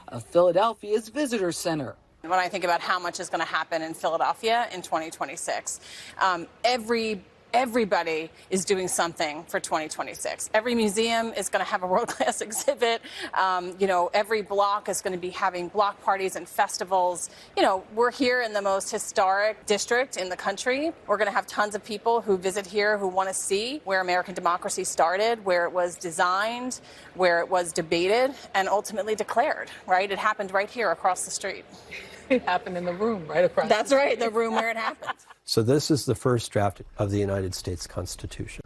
of Philadelphia's visitor center. When I think about how much is going to happen in Philadelphia in 2026, everybody is doing something for 2026. Every museum is going to have a world-class exhibit. Every block is going to be having block parties and festivals. We're here in the most historic district in the country. We're going to have tons of people who visit here who want to see where American democracy started, where it was designed, where it was debated, and ultimately declared, right? It happened right here across the street. It happened in the room right across. That's right, the room where it happened. So this is the first draft of the United States Constitution.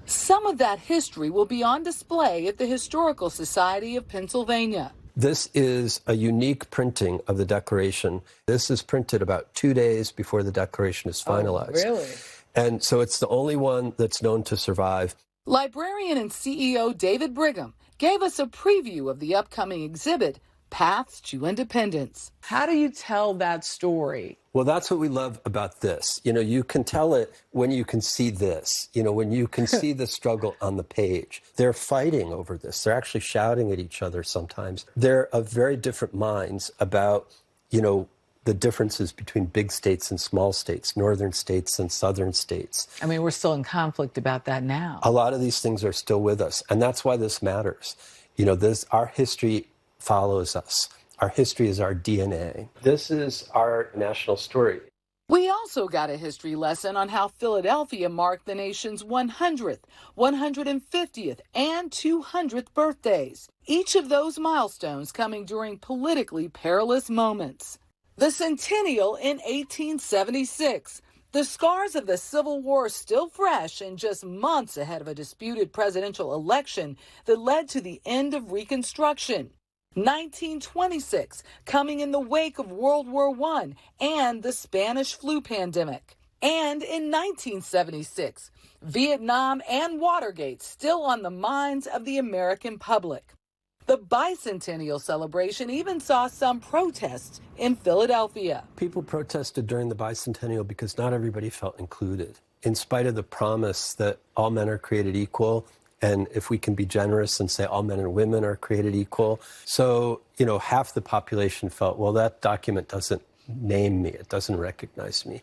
Some of that history will be on display at the Historical Society of Pennsylvania. This is a unique printing of the Declaration. This is printed about 2 days before the Declaration is finalized. Oh, really? And so it's the only one that's known to survive. Librarian and CEO David Brigham gave us a preview of the upcoming exhibit, Paths to Independence. How do you tell that story? Well, that's what we love about this. You can tell it when you can see this, when you can see the struggle on the page. They're fighting over this. They're actually shouting at each other sometimes. They're of very different minds about, the differences between big states and small states, northern states and southern states. I mean, we're still in conflict about that now. A lot of these things are still with us, and that's why this matters. Our history follows us. Our history is our DNA. This is our national story. We also got a history lesson on how Philadelphia marked the nation's 100th, 150th, and 200th birthdays, each of those milestones coming during politically perilous moments. The centennial in 1876, the scars of the Civil War still fresh and just months ahead of a disputed presidential election that led to the end of Reconstruction. 1926, coming in the wake of World War I and the Spanish flu pandemic. And in 1976, Vietnam and Watergate still on the minds of the American public. The bicentennial celebration even saw some protests in Philadelphia. People protested during the bicentennial because not everybody felt included. In spite of the promise that all men are created equal, and if we can be generous and say all men and women are created equal. So, half the population felt, well, that document doesn't name me. It doesn't recognize me.